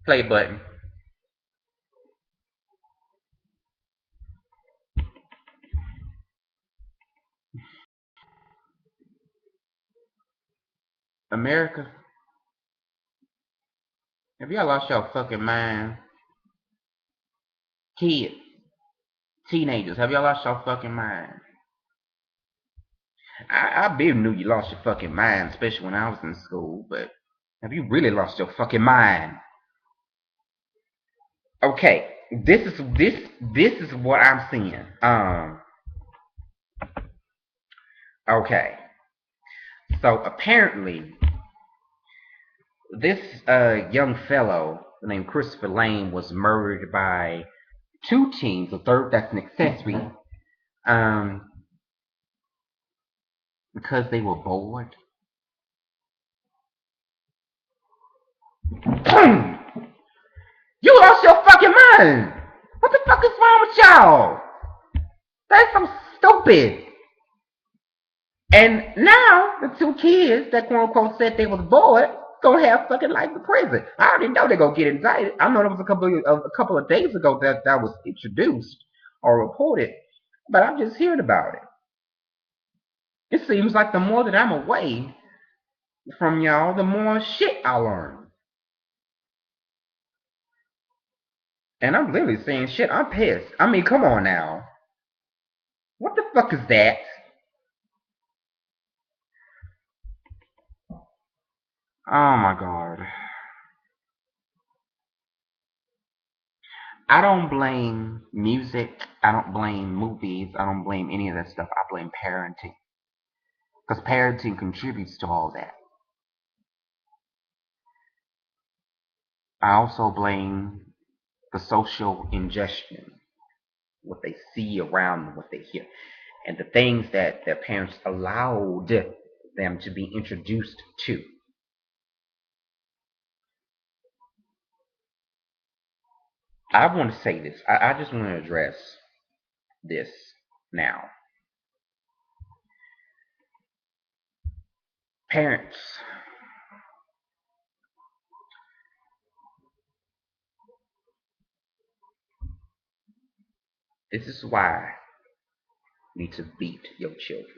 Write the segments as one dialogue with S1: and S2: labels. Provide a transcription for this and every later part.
S1: Play button. America, have y'all lost your fucking mind? Kids, teenagers, have y'all lost your fucking mind? I been knew you lost your fucking mind, especially when I was in school, but have you really lost your fucking mind? Okay, this is what I'm seeing. Okay, so apparently this young fellow named Christopher Lane was murdered by two teens. A third that's an accessory. Um, because they were bored. You lost your fucking mind. What the fuck is wrong with y'all? That's so stupid. And now the two kids that quote unquote said they was bored gonna have fucking life in prison. I already know they're gonna get indicted. I know there was a couple of days ago that was introduced or reported, but I'm just hearing about it. It seems like the more that I'm away from y'all, the more shit I learn. And I'm literally saying shit. I'm pissed. I mean, come on now. What the fuck is that? Oh my god. I don't blame music. I don't blame movies. I don't blame any of that stuff. I blame parenting. Because parenting contributes to all that. I also blame the social ingestion, what they see around them, what they hear, and the things that their parents allowed them to be introduced to. I want to say this. I just want to address this now. Parents, this is why you need to beat your children.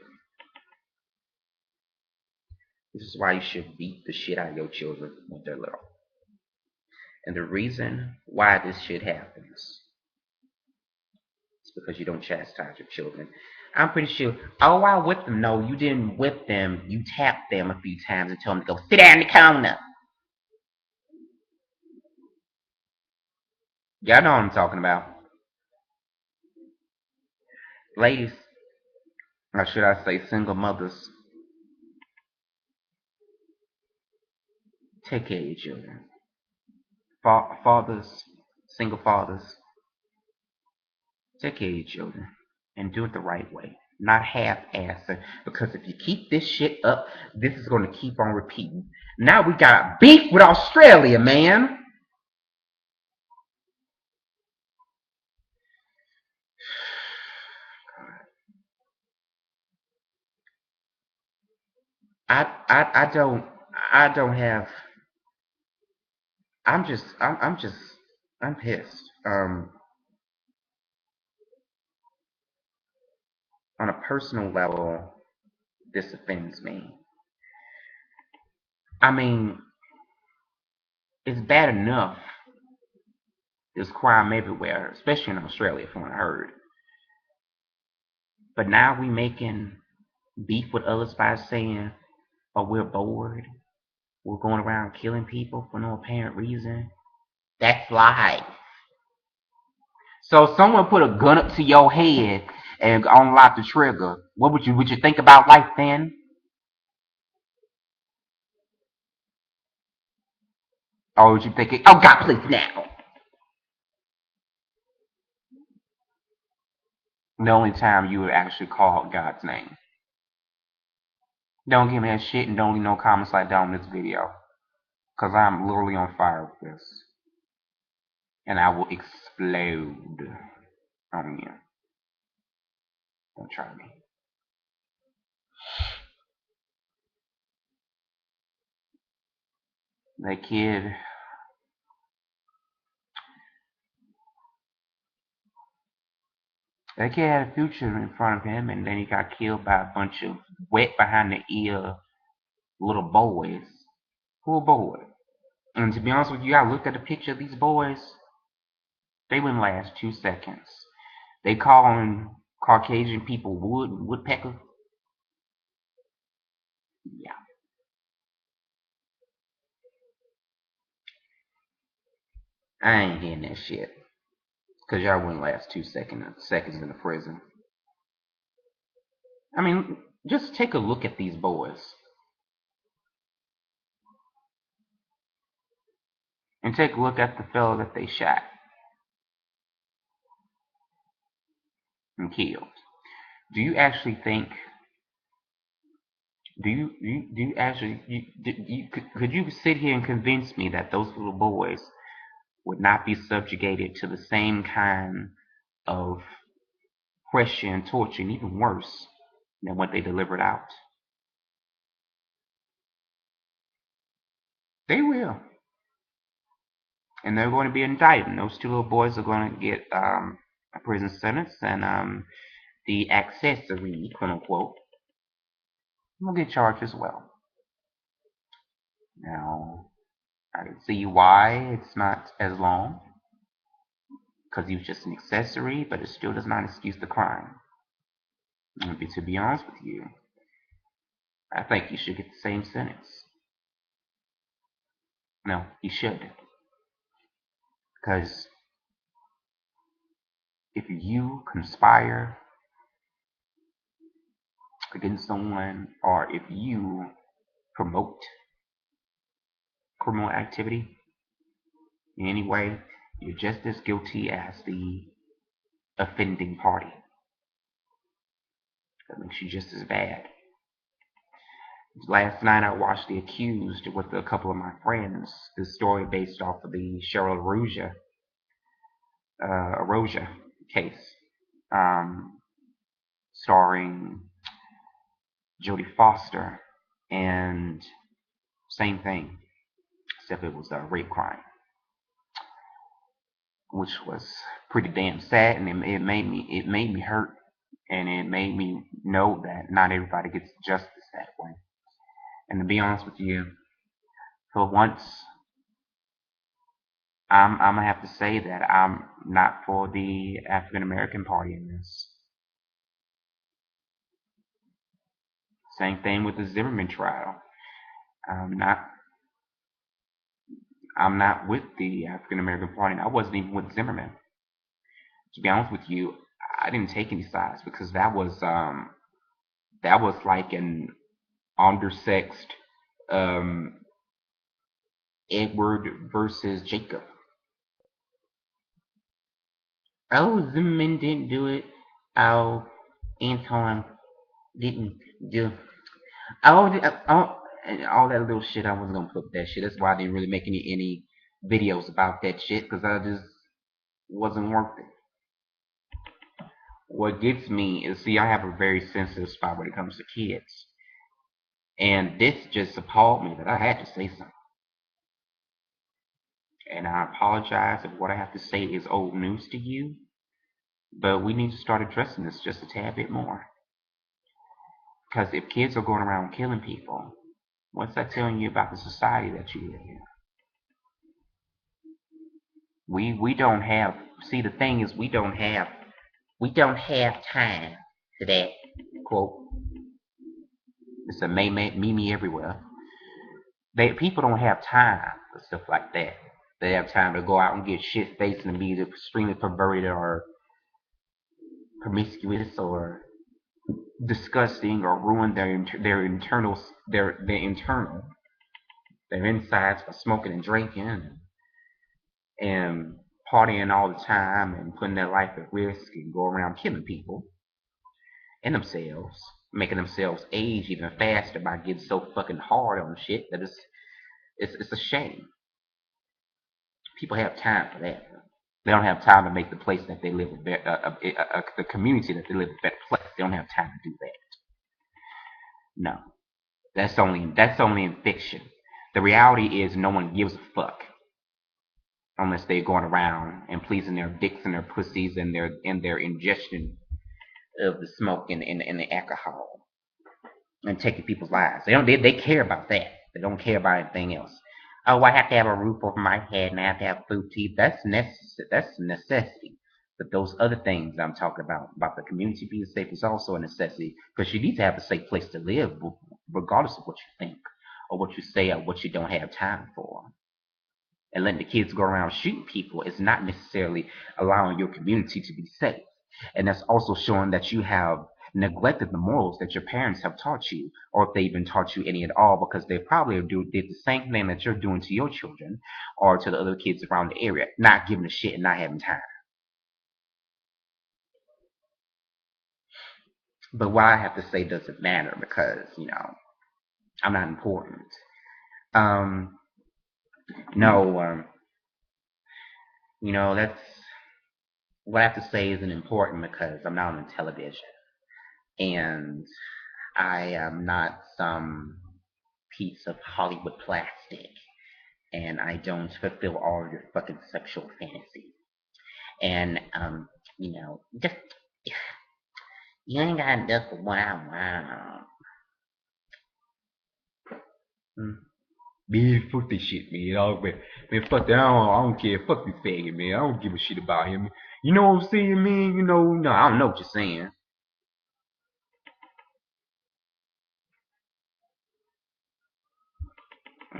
S1: This is why you should beat the shit out of your children when they're little. And the reason why this shit happens is because you don't chastise your children. I'm pretty sure, oh, I whipped them. No, you didn't whip them. You tapped them a few times and told them to go sit down in the corner. Y'all know what I'm talking about. Ladies, or should I say single mothers, take care of your children. Fathers, single fathers, take care of your children and do it the right way, not half-ass it. Because if you keep this shit up, this is going to keep on repeating. Now we got beef with Australia, man. I don't have. I'm pissed. On a personal level, this offends me. I mean, it's bad enough. There's crime everywhere, especially in Australia, from what I heard. But now we making beef with others by saying, "Oh, we're bored. We're going around killing people for no apparent reason." That's lies. So if someone put a gun up to your head and unlock the trigger, what would you think about life then? Or would you think, oh God, please now? The only time you would actually call God's name. Don't give me that shit and don't leave no comments like that on this video. Cause I'm literally on fire with this. And I will explode on you. Don't try me. That kid That kid had a future in front of him, and then he got killed by a bunch of wet behind the ear little boys. Who are boys? And to be honest with you, I looked at the picture of these boys. They wouldn't last 2 seconds. They calling Caucasian people woodpecker. Yeah, I ain't hearing that shit. Cause y'all wouldn't last 2 seconds in the prison. I mean, just take a look at these boys. And take a look at the fellow that they shot and killed. Do you actually think? Do you actually could you sit here and convince me that those little boys would not be subjugated to the same kind of pressure and torture, and even worse than what they delivered out? They will, and they're going to be indicted. And those two little boys are going to get a prison sentence, and the accessory, quote unquote, will get charged as well. Now, I can see why it's not as long, because he was just an accessory, but it still does not excuse the crime. And to be honest with you, I think he should get the same sentence. No, he should. Because if you conspire against someone, or if you promote criminal activity in any way, you're just as guilty as the offending party. That makes you just as bad. Last night I watched The Accused with a couple of my friends. This story based off of the Cheryl Arosia case, starring Jodie Foster, and same thing, except it was a rape crime, which was pretty damn sad, and it made me hurt, and it made me know that not everybody gets justice that way. And to be honest with you, for once, I'm gonna have to say that I'm not for the African American Party in this. Same thing with the Zimmerman trial. I'm not I'm not with the African American Party. And I wasn't even with Zimmerman. To be honest with you, I didn't take any sides because that was like an undersexed um, Edward versus Jacob. Oh, Zimmerman didn't do it. Oh, Anton didn't do. And all that little shit. I wasn't gonna put that shit. That's why I didn't really make any videos about that shit because I just wasn't worth it. What gets me is, see, I have a very sensitive spot when it comes to kids, and this just appalled me that I had to say something. And I apologize if what I have to say is old news to you, but we need to start addressing this just a tad bit more. Because if kids are going around killing people, what's that telling you about the society that you live in? We don't have. See, the thing is, we don't have time for that. Quote. It's a me everywhere. People don't have time for stuff like that. They have time to go out and get shit faced and be extremely perverted or promiscuous or disgusting or ruin their insides by smoking and drinking and partying all the time and putting their life at risk and go around killing people and themselves, making themselves age even faster by getting so fucking hard on shit that it's a shame. People have time for that. They don't have time to make the place that they live the community that they live a better place. They don't have time to do that. No, that's only in fiction. The reality is no one gives a fuck unless they're going around and pleasing their dicks and their pussies and their ingestion of the smoke and the alcohol and taking people's lives. They care about that. They don't care about anything else. Oh, I have to have a roof over my head and I have to have food to eat. That's necessity. But those other things I'm talking about the community being safe, is also a necessity because you need to have a safe place to live, regardless of what you think or what you say or what you don't have time for. And letting the kids go around shooting people is not necessarily allowing your community to be safe. And that's also showing that you have neglected the morals that your parents have taught you, or if they even taught you any at all, because they probably did the same thing that you're doing to your children or to the other kids around the area, not giving a shit and not having time. But what I have to say doesn't matter because, I'm not important. Um, no, that's what I have to say isn't important because I'm not on television. And I am not some piece of Hollywood plastic, and I don't fulfill all of your fucking sexual fantasies. And just you ain't got enough for what I want. Man, fuck this shit, man. Man, fuck that. I don't care. Fuck this faggot, man. I don't give a shit about him. You know what I'm saying, man? No, I don't know what you're saying.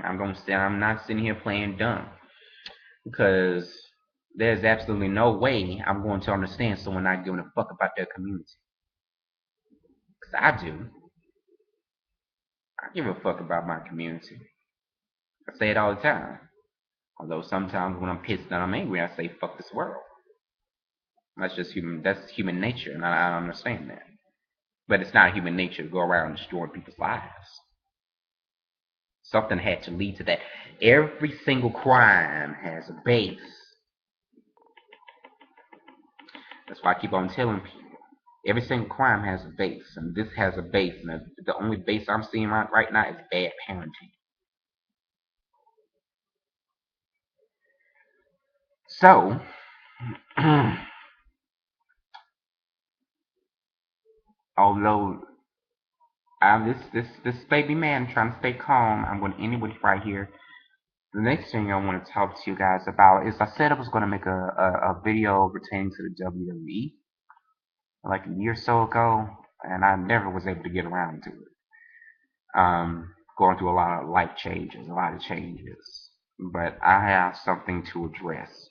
S1: I'm not sitting here playing dumb because there's absolutely no way I'm going to understand someone not giving a fuck about their community. Because I do. I give a fuck about my community. I say it all the time. Although sometimes when I'm pissed and I'm angry, I say fuck this world. That's just human. That's human nature, and I don't understand that. But it's not human nature to go around destroying people's lives. Something had to lead to that. Every single crime has a base. That's why I keep on telling people. Every single crime has a base, and this has a base, and the only base I'm seeing right now is bad parenting. So, although this baby man trying to stay calm, I'm going to end it with right here. The next thing I want to talk to you guys about is I said I was going to make a video pertaining to the WWE like a year or so ago, and I never was able to get around to it. Going through a lot of life changes, a lot of changes, but I have something to address.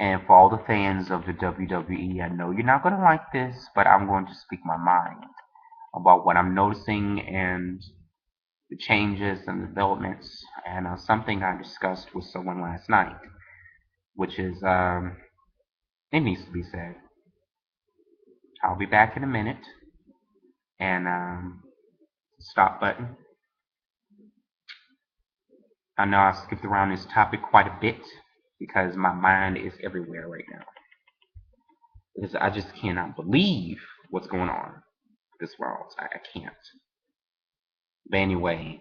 S1: And for all the fans of the WWE, I know you're not going to like this, but I'm going to speak my mind about what I'm noticing and the changes and developments, and something I discussed with someone last night, which is, it needs to be said. I'll be back in a minute, and stop button. I know I skipped around this topic quite a bit because my mind is everywhere right now. Because I just cannot believe what's going on in this world. I can't. But anyway,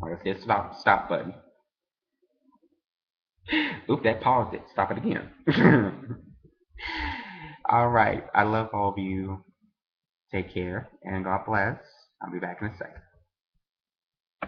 S1: if it's about stop button. Oop, that paused it. Stop it again. All right. I love all of you. Take care and God bless. I'll be back in a second.